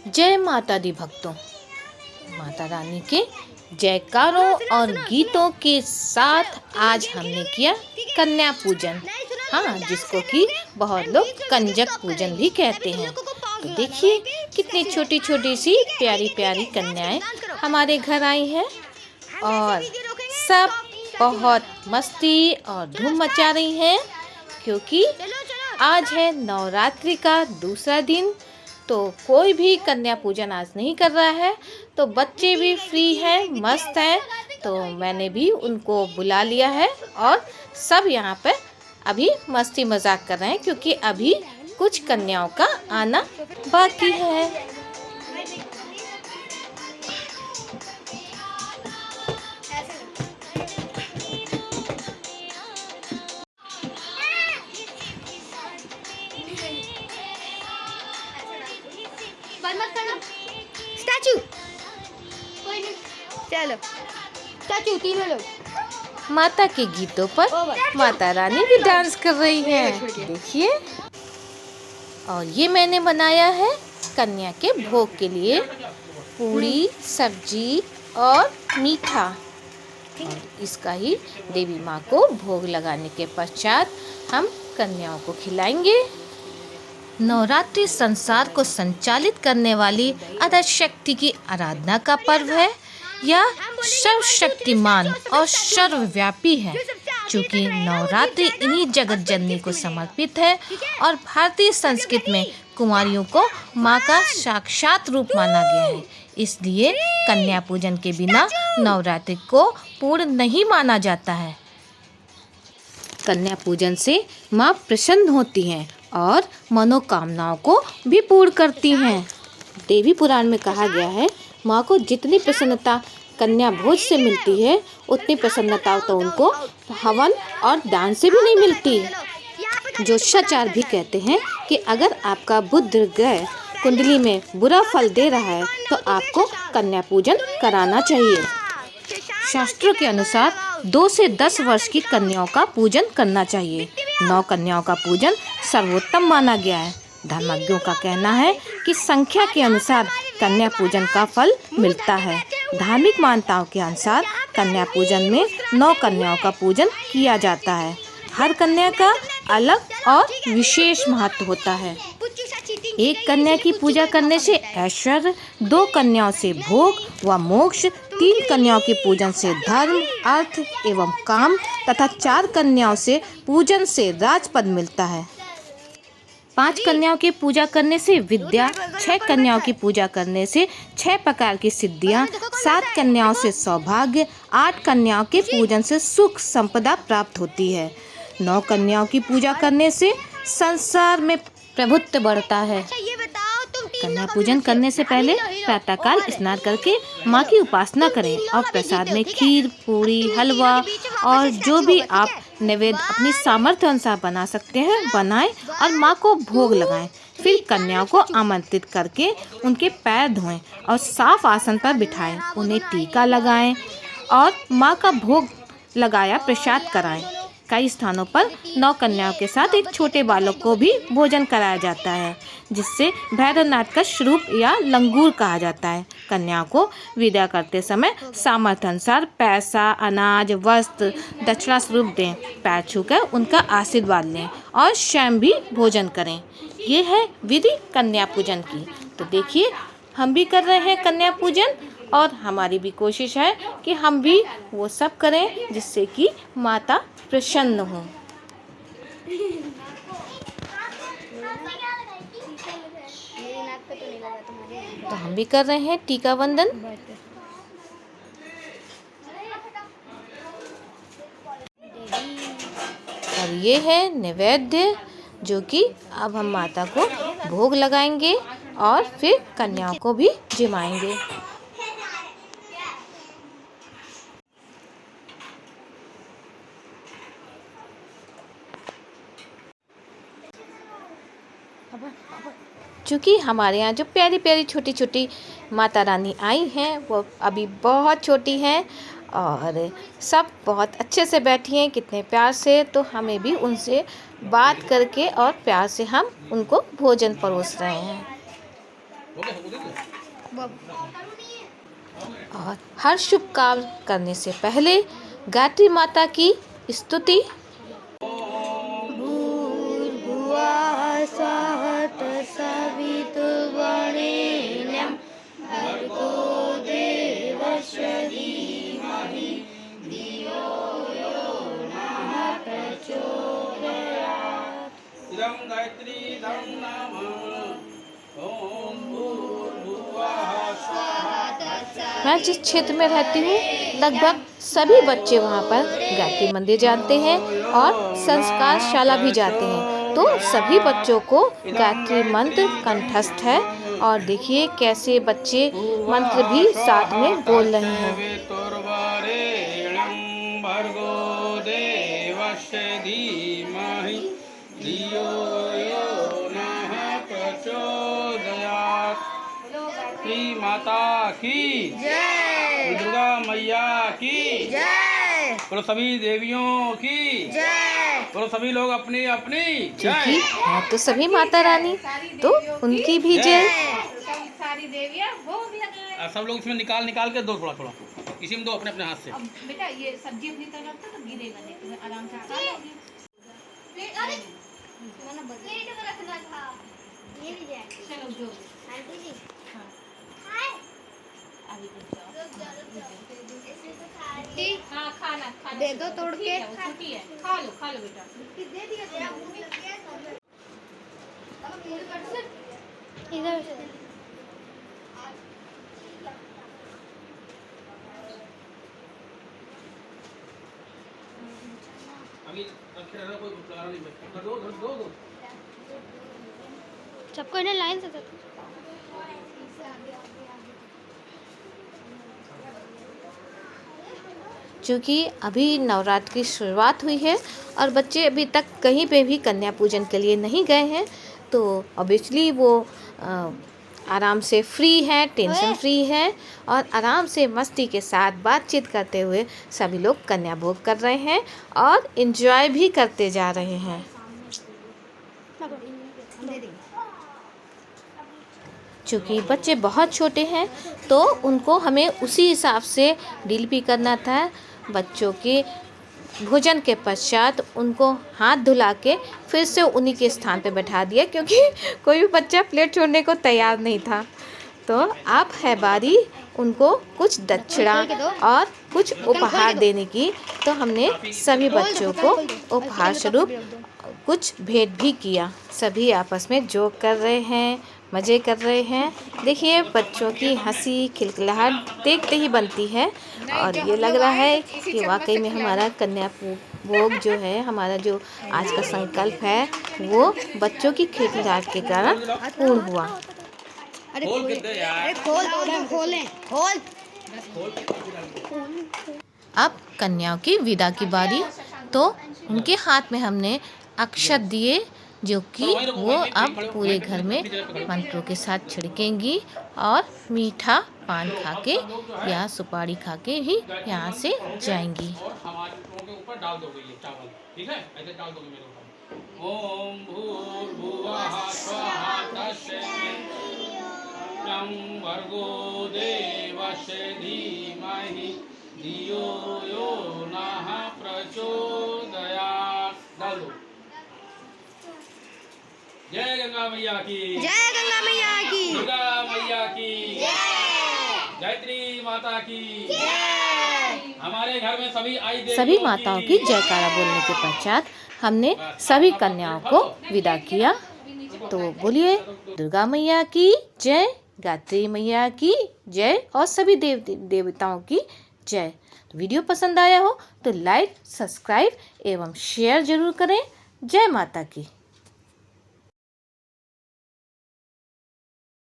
जय माता दी भक्तों। माता रानी के जयकारों और गीतों के साथ आज हमने किया कन्या पूजन। हाँ, जिसको कि बहुत लोग कंजक पूजन भी कहते हैं। तो देखिए कितनी छोटी छोटी सी प्यारी प्यारी कन्याएं हमारे घर आई हैं और सब बहुत मस्ती और धूम मचा रही हैं, क्योंकि आज है नवरात्रि का दूसरा दिन। तो कोई भी कन्या पूजन आज नहीं कर रहा है, तो बच्चे भी फ्री हैं, मस्त हैं। तो मैंने भी उनको बुला लिया है और सब यहाँ पे अभी मस्ती मजाक कर रहे हैं, क्योंकि अभी कुछ कन्याओं का आना बाकी है। स्टैचू चलो, स्टैचू तीनों लोग। माता के गीतों पर माता रानी भी डांस कर रही है, देखिए। और ये मैंने बनाया है कन्या के भोग के लिए पूरी, सब्जी और मीठा। और इसका ही देवी माँ को भोग लगाने के पश्चात हम कन्याओं को खिलाएंगे। नवरात्रि संसार को संचालित करने वाली अदर शक्ति की आराधना का पर्व है। यह सर्वशक्तिमान और सर्वव्यापी है, चूँकि नवरात्रि इन्हीं जगत जननी को समर्पित है और भारतीय संस्कृति में कुमारियों को माँ का साक्षात रूप माना गया है। इसलिए कन्या पूजन के बिना नवरात्रि को पूर्ण नहीं माना जाता है। कन्या पूजन से माँ प्रसन्न होती हैं और मनोकामनाओं को भी पूर्ण करती हैं। देवी पुराण में कहा गया है, माँ को जितनी प्रसन्नता कन्या भोज से मिलती है, उतनी प्रसन्नता तो उनको हवन और दान से भी नहीं मिलती। ज्योतिषाचार्य भी कहते हैं कि अगर आपका बुध ग्रह कुंडली में बुरा फल दे रहा है, तो आपको कन्या पूजन कराना चाहिए। शास्त्रों के अनुसार 2 से 10 वर्ष की कन्याओं का पूजन करना चाहिए। 9 कन्याओं का पूजन सर्वोत्तम माना गया है। धर्मज्ञों का कहना है कि संख्या के अनुसार कन्या पूजन का फल मिलता है। धार्मिक मान्यताओं के अनुसार कन्या पूजन में 9 कन्याओं का पूजन किया जाता है। हर कन्या का अलग और विशेष महत्व होता है। एक कन्या की पूजा करने से ऐश्वर्य, 2 कन्याओं से भोग व मोक्ष, 3 कन्याओं के पूजन से धर्म, अर्थ एवं काम तथा 4 कन्याओं से पूजन से राजपद मिलता है। 5 कन्याओं की पूजा करने से विद्या, 6 कन्याओं की पूजा करने से 6 प्रकार की सिद्धियां, 7 कन्याओं से सौभाग्य, 8 कन्याओं के पूजन से सुख संपदा प्राप्त होती है। 9 कन्याओं की पूजा करने से संसार में प्रभुत्व बढ़ता है। कन्या पूजन करने से पहले प्रातःकाल स्नान करके माँ की उपासना करें और प्रसाद में खीर, पूरी, हलवा और जो भी आप नैवेद्य अपनी सामर्थ्य अनुसार बना सकते हैं बनाएं और माँ को भोग लगाएं। फिर कन्याओं को आमंत्रित करके उनके पैर धोएं और साफ आसन पर बिठाएं, उन्हें टीका लगाएं और माँ का भोग लगाया प्रसाद कराएं। कई स्थानों पर 9 कन्याओं के साथ एक छोटे बालक को भी भोजन कराया जाता है, जिससे भैरवनाथ का स्वरूप या लंगूर कहा जाता है। कन्याओं को विदा करते समय सामर्थ्य अनुसार पैसा, अनाज, वस्त्र, दक्षिणा स्वरूप दें। पैर छूकर उनका आशीर्वाद लें और स्वयं भी भोजन करें। ये है विधि कन्या पूजन की। तो देखिए, हम भी कर रहे हैं कन्या पूजन और हमारी भी कोशिश है कि हम भी वो सब करें जिससे कि माता प्रसन्न हो। तो हम भी कर रहे हैं टीका वंदन। और ये है नैवेद्य, जो कि अब हम माता को भोग लगाएंगे और फिर कन्याओं को भी जिमाएंगे। चूँकि हमारे यहाँ जो प्यारी प्यारी छोटी छोटी माता रानी आई हैं, वो अभी बहुत छोटी हैं और सब बहुत अच्छे से बैठी हैं, कितने प्यार से। तो हमें भी उनसे बात करके और प्यार से हम उनको भोजन परोस रहे हैं। और हर शुभ काम करने से पहले गायत्री माता की स्तुति। भूर्भुवः स्वः तत्सवितुर्वरेण्यं भर्गो देवस्य धीमहि धियो यो नः प्रचोदयात्। इदं गायत्री इदं नाम ओम भूर्भुवः स्वः। मैं जिस क्षेत्र में रहती हूँ लगभग सभी बच्चे वहाँ पर गायत्री मंदिर जाते हैं और संस्कार शाला भी जाते हैं, तो सभी बच्चों को गायत्री मंत्र कंठस्थ है। और देखिए कैसे बच्चे मंत्र भी साथ में बोल रहे हैं। भर्गो देवस्य धीमहि धियो यो नः प्रचोदयात्। श्री माता की जय। दुर्गा मैया की जय। बोलो सभी देवियों की जय। बोलो सभी लोग अपनी अपनी क्योंकि जय। है तो सभी माता रानी, तो उनकी भी जय। सारी देवियाँ भोग लगाए। सब लोग इसमें निकाल निकाल के दो थोड़ा थोड़ा, इसी में दो अपने अपने हाथ से। अब बेटा ये सब्जी अपनी तरफ रखो तो गिरेगा नहीं, तुम्हें आराम से खा लोगी। चलो जो अभी कुछ जाओ। हाँ खाना खाना दे दो तोड़ ठीक के। है, वो छोटी है, खा लो बेटा। इधर से। अभी रखे रहना, कोई बुला नहीं, दो दो दो दो। सबको इन्हें लाइन से क्योंकि अभी नवरात्र की शुरुआत हुई है और बच्चे अभी तक कहीं पे भी कन्या पूजन के लिए नहीं गए हैं, तो ऑब्वियसली वो आराम से फ्री हैं, टेंशन फ्री हैं और आराम से मस्ती के साथ बातचीत करते हुए सभी लोग कन्या भोग कर रहे हैं और एंजॉय भी करते जा रहे हैं। चूँकि बच्चे बहुत छोटे हैं तो उनको हमें उसी हिसाब से डील भी करना था। बच्चों के भोजन के पश्चात उनको हाथ धुला के फिर से उन्हीं के स्थान पे बैठा दिया, क्योंकि कोई भी बच्चा प्लेट छोड़ने को तैयार नहीं था। तो अब है बारी उनको कुछ दक्षिणा और कुछ उपहार देने की, तो हमने सभी बच्चों को उपहार स्वरूप कुछ भेंट भी किया। सभी आपस में जोक कर रहे हैं, मज़े कर रहे हैं। देखिए बच्चों की हंसी खिलखिलाहट देखते ही बनती है और ये लग रहा है कि वाकई में हमारा कन्या भोग जो है, हमारा जो आज का संकल्प है वो बच्चों की खिलखिलाहट के कारण पूर्ण हुआ। अरे खोल के दे यार। खोलें खोल। अब कन्याओं की विदा की बारी, तो उनके हाथ में हमने अक्षत दिए जो कि वो अब पूरे घर में मंत्रों के साथ छिड़केंगी और मीठा पान खा के या सुपारी खा के ही यहाँ से जाएंगी। और हमारे के ऊपर डाल दोगे ये चावल, ठीक है? ऐसे डाल दोगे मेरे ऊपर। ओम भूर्भुवः स्वः तत्सवितुर्वरेण्यं भर्गो देवस्य धीमहि धियो यो नः प्रचोदयात्। डाल दो। जय गंगा मैया की। जय गंगा मैया की। दुर्गा मैया की। गायत्री माता की। हमारे घर में सभी आई देवियों सभी माताओं की जयकारा बोलने के पश्चात हमने सभी कन्याओं को विदा किया। तो बोलिए दुर्गा मैया की जय, गायत्री मैया की जय और सभी देवताओं की जय। तो वीडियो पसंद आया हो तो लाइक, सब्सक्राइब एवं शेयर जरूर करें। जय माता की।